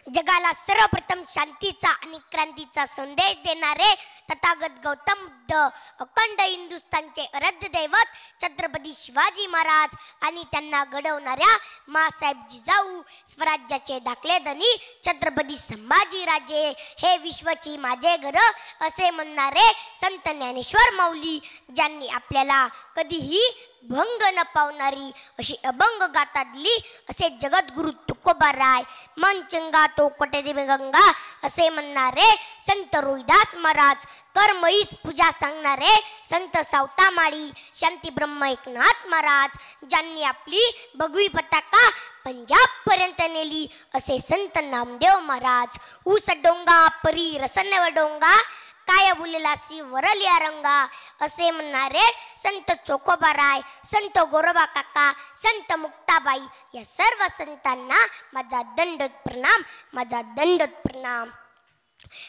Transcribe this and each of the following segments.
जगाला सर्वप्रथम शांतीचा आणि क्रांतीचा संदेश देणारे तथागत गौतम बुद्ध, अखंड हिंदुस्थानचे आराध्य दैवत छत्रपती शिवाजी महाराज आणि त्यांना घडवणाऱ्या माँसाहेब जिजाऊ, स्वराज्याचे धाकले धनी छत्रपती संभाजीराजे, हे विश्वाची माझे घर असे म्हणणारे संत ज्ञानेश्वर माऊली, ज्यांनी आपल्याला कधीही भंग न पावणारी अशी अभंग गाथा दिली, असे जगद्गुरु तुकोबाराय, मन चंगा तो कोटे देवे गंगा असे म्हणणारे संत रोहिदास महाराज, कर्महीच पूजा सांगणारे संत सावतामाळी, शांती ब्रह्म एकनाथ महाराज, ज्यांनी आपली भगवी पताका पंजाब पर्यंत नेली, असे संत नामदेव महाराज, ऊस डोंगा परी रसनव डोंगा काय बोलला सी वरलिया रंगा असे म्हणणारे संत चोकोबाराय, संत गोरोबा काका, संत मुक्ताबाई, या सर्व संतांना माझा दंडोत प्रणाम, माझा दंडोत प्रणाम.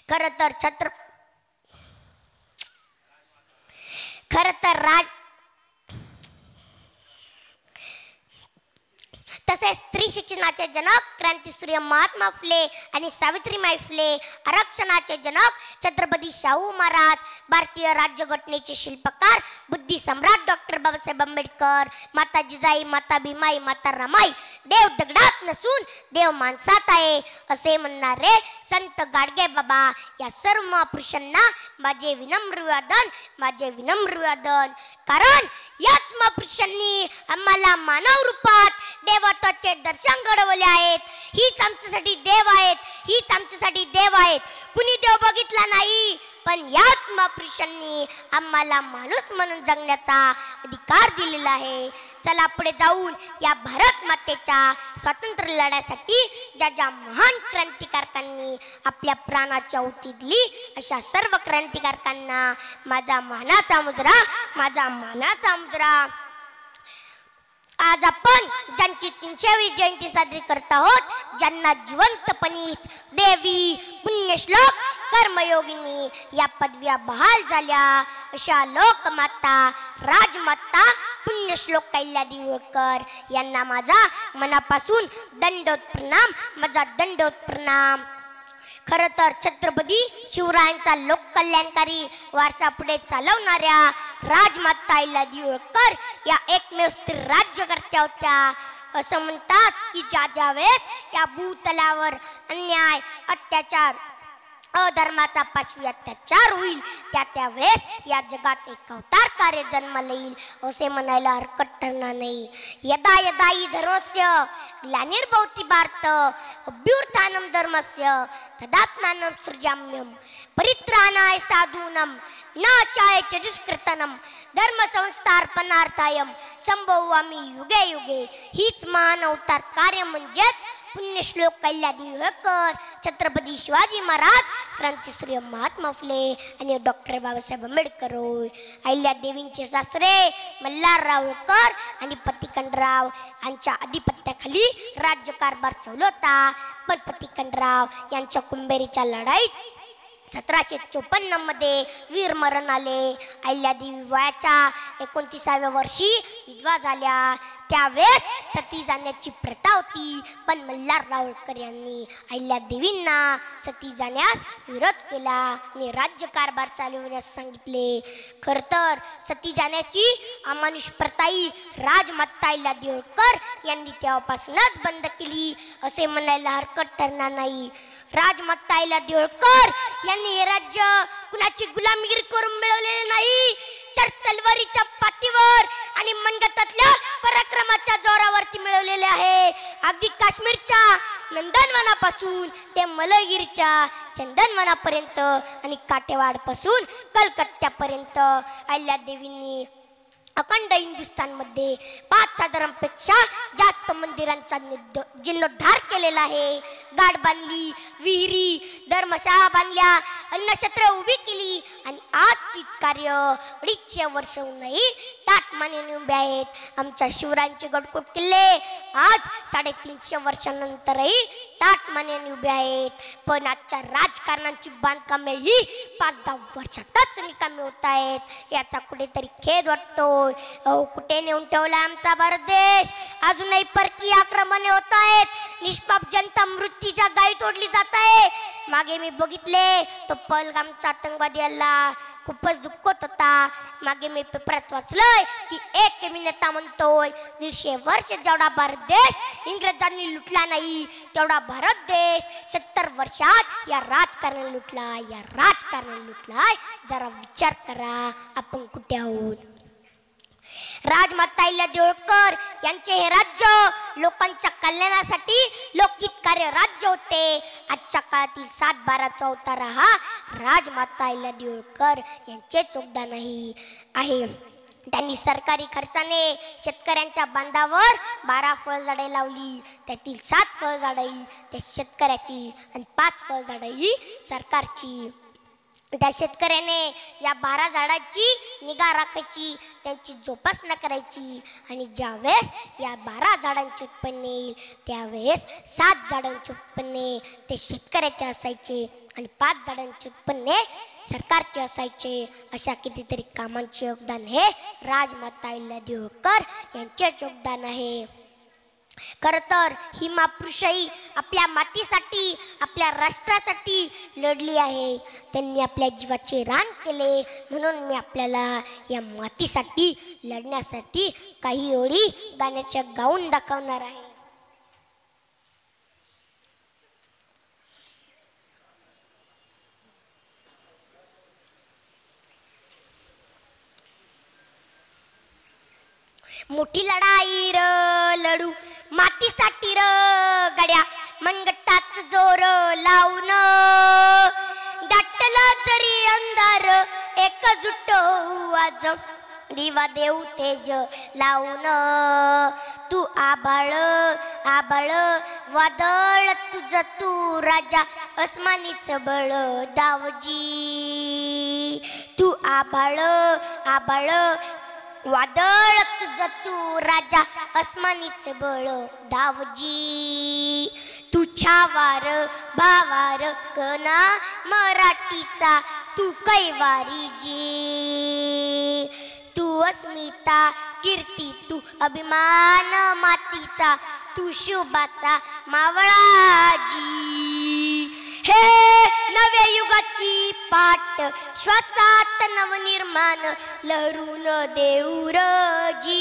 खर तर तसेच स्त्री शिक्षणाचे जनक क्रांतीसूर्य महात्मा फुले आणि सावित्रीबाई फुले, आरक्षणाचे जनक छत्रपती शाहू महाराज, भारतीय राज्यघटनेचे शिल्पकार बुद्धी सम्राट डॉक्टर बाबासाहेब आंबेडकर, माता जिजाई, माता भीमाई, माता रमाई, देव दगडात नसून देव माणसात आहे असे म्हणणारे संत गाडगे बाबा, या सर्व महापुरुषांना माझे विनम्र अभिवादन, माझे विनम्र अभिवादन. कारण याच महापुरुषांनी आम्हाला मानव रूपात देवत्वाचे दर्शन घडवले आहेत. हीच आमच्यासाठी देव आहेत, हीच आमच्यासाठी देव आहेत. कुणी देव बघितला नाही, पण याच महापुरुषांनी आम्हाला माणूस म्हणून जगण्याचा अधिकार दिलेला आहे. चला पुढे जाऊन या भारत मातेच्या स्वातंत्र्य लढ्यासाठी ज्या ज्या महान क्रांतिकारकांनी आपल्या प्राणाची आहुती दिली, अशा सर्व क्रांतिकारकांना माझा मानाचा मुजरा, माझा मानाचा मुजरा. आज आपण ज्यांची 300वी जयंती साजरी करत आहोत, ज्यांना जिवंतपणी देवी, पुण्यश्लोक, कर्मयोगिनी या पदव्या बहाल झाल्या, अशा लोकमाता, राजमाता पुण्यश्लोक अहिल्यादेवी होळकर यांना माझा मनापासून दंडोत प्रणाम, माझा दंडोत प्रणाम. खर तर छत्रपती शिवरायांचा लोककल्याणकारी वारसा पुढे चालवणाऱ्या राजमाता अहिल्यादेवी होळकर या एकमेव स्त्री राज्यकर्त्या होत्या. असं म्हणतात की ज्या वेळेस या भूतलावर अन्याय, अत्याचार, अधर्माचा पाशवी अत्याचार होईल, त्यावेळेस या जगात एक अवतार कार्य जन्माला येईल असे म्हणायला हरकत ठरणार नाही. यदा यदा हि धर्मस्य ग्लानिर्भवति भारत अभ्युत्थानं धर्मस्य तदात्मानं सृजाम्यहं परित्राणाय साधूनां विनाशाय च दुष्कृतानां धर्म संस्थापनार्थाय संभवामि युगे युगे. हीच महान अवतार कार्य म्हणजेच पुण्यश्लोक अहिल्यादेवी होळकर, छत्रपती शिवाजी महाराज, क्रांतीसूर्य महात्मा फुले आणि डॉक्टर बाबासाहेब आंबेडकर. अहिल्यादेवींचे सासरे मल्हारराव होळकर आणि पती खंडराव यांच्या अधिपत्याखाली राज्यकारभार चालू होता. पण पती खंडराव यांच्या कुंभेरीच्या लढाईत 1754 मध्ये वीरमरण आले. अहिल्यादेवी वयाच्या 29व्या वर्षी विधवा झाल्या. त्यावेळेस सती जाण्याची प्रथा होती, पण मल्हारराव होळकर यांनी अहिल्यादेवींना सती जाण्यास विरोध केला आणि राज्यकारभार चालवण्यास सांगितले. खर तर सती जाण्याची अमानुष प्रथाही राजमाता अहिल्यादेवी होळकर यांनी तेव्हापासूनच बंद केली असे म्हणायला हरकत ठरणार नाही. राजमाता अहिल्यादेवी होळकर यांनी हे राज्य कुणाची गुलामगिरी करून मिळवलेले नाही, तर तलवारीच्या पाठीवर आणि मनगटातल्या पराक्रमाच्या जोरावरती मिळवलेले आहे. अगदी काश्मीरच्या नंदनवनापासून ते मलगिरीच्या चंदनवनापर्यंत आणि काटेवाडपासून कलकत्त्यापर्यंत अहिल्यादेवींनी अखंड हिंदुस्थानमध्ये 5000पेक्षा जास्त मंदिरांचा जीर्णोद्धार केलेला आहे. गाड बांधली, विहिरी, धर्मशाळा बांधल्या अन्नछत्र उभी केली आणि आज तीच कार्य 250 वर्षांहूनही ताटमानेने उभे आहेत. आमच्या शिवरायांचे गडकोट किल्ले आज 350 वर्षांनंतरही ताटमानेने उभे आहेत. पण आजच्या राजकारणाची बांधकामे ही 5-10 वर्षातच निकामी होत आहेत. याचा कुठेतरी खेद वाटतोय. कुठे नेऊन ठेवला आमचा भारत देश? अजूनही परकीय आक्रमणे होत आहेत. निष्पाप जनता मृत्यूच्या गायी तोडली जात आहे. मागे मी बघितले तो पहलगामचा आतंकवादी हल्ला, खूपच दुःखत होता. मागे मी पेपरात वाचलंय की एक नेता म्हणतोय 150 वर्ष जेवढा भारत देश इंग्रजांनी लुटला नाही तेवढा भारत देश 70 वर्षात या राजकारणाने लुटलाय. जरा विचार करा आपण कुठे आहोत. राजमाता अहिल्यादेवी होळकर यांचे हे राज्य लोकांच्या कल्याणासाठी लोकहितकारी राज्य होते. आजच्या काळातील 7-12चा अवतार हा राजमाता अहिल्यादेवी होळकर यांचे योगदान आहे. त्यांनी सरकारी खर्चाने शेतकऱ्यांच्या बांधावर 12 फळझाडे लावली. त्यातील 7 फळझाडे त्या शेतकऱ्याची आणि 5 फळझाडे सरकारची. त्या शेतकऱ्याने या 12 झाडांची निगा राखायची, त्यांची जोपासना करायची आणि ज्यावेळेस या 12 झाडांचे उत्पन्न येईल त्यावेळेस 7 झाडांचे उत्पन्न ते शेतकऱ्याचे असायचे आणि 5 झाडांचे उत्पन्न सरकारचे असायचे. अशा कितीतरी कामांचे योगदान हे राजमाता अहिल्यादेवी होळकर यांचे योगदान आहे. खरं तर ही मातृशाही आपल्या मातीसाठी आपल्या राष्ट्रासाठी लढली आहे. त्यांनी आपल्या जीवाचे रान केले. म्हणून मी आपल्याला या मातीसाठी लढण्यासाठी काही ओळी गाण्याच्या गाऊन दाखवणार आहे. मोठी लढाई लढू मातीसाठी गड्या, मनगटाच जोर लावून दाटला जरी अंधार एकजुट आज दिवा देऊ तेज लावून. तू आभाळ वादळ तुझ तू राजा अस्मानीच बळ दावजी. तू आभाळ वादळ तुझ तू राजा अस्मानीच बळ दावजी. तू छावार भावार कना मराठीचा तू कैवारी जी. तू अस्मिता कीर्ती तू अभिमान मातीचा तू शुभाचा मावळाजी. हे नव्या युगाची पाट श्वासात नवनिर्माण लहरून देऊरजी.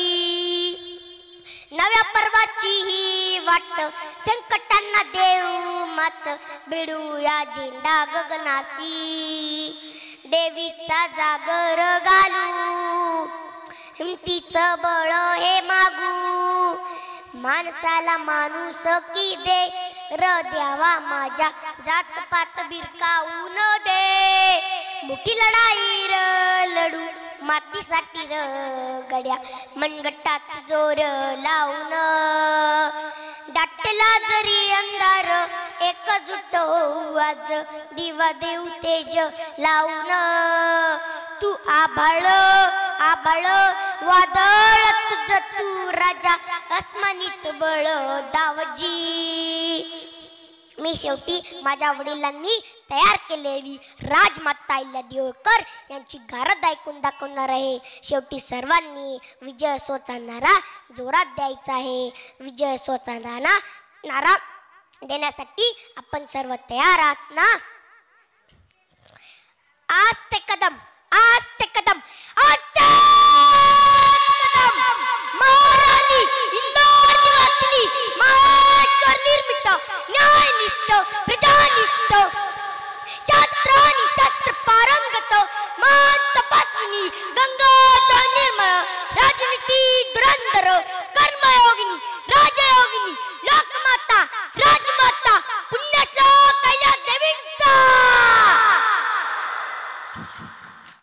नव्या पर्वाची ही वाट संकटांना देऊ मात भिडूया झेंडा गगनासी. देवीचा जागर घालू हिमतीचं बळ हे मागू. माणसाला माणूस की दे द्यावा माझ्या जात पात बिरकावून दे. मोठी लढाई लढू मातीसाठी गड्या, मनगटाच जोर लावून दाटला जरी अंधार एकजुट आज दिवा देऊ तेज लावून. तू आभाळ वादळ तुझ तू राजा अस्मानीच बळ दावजी. मी शेवटी माझ्या वडिलांनी तयार केलेली राजमाता अहिल्यादेवी होळकर यांची गारद ऐकून दाखवणार आहे. शेवटी सर्वांनी विजय सोचा नारा जोरात द्यायचा आहे. विजय सोचा नारा देण्यासाठी आपण सर्व तयार आहात ना? आस्ते कदम आस्ते कदम आस्ते कदम महाराणी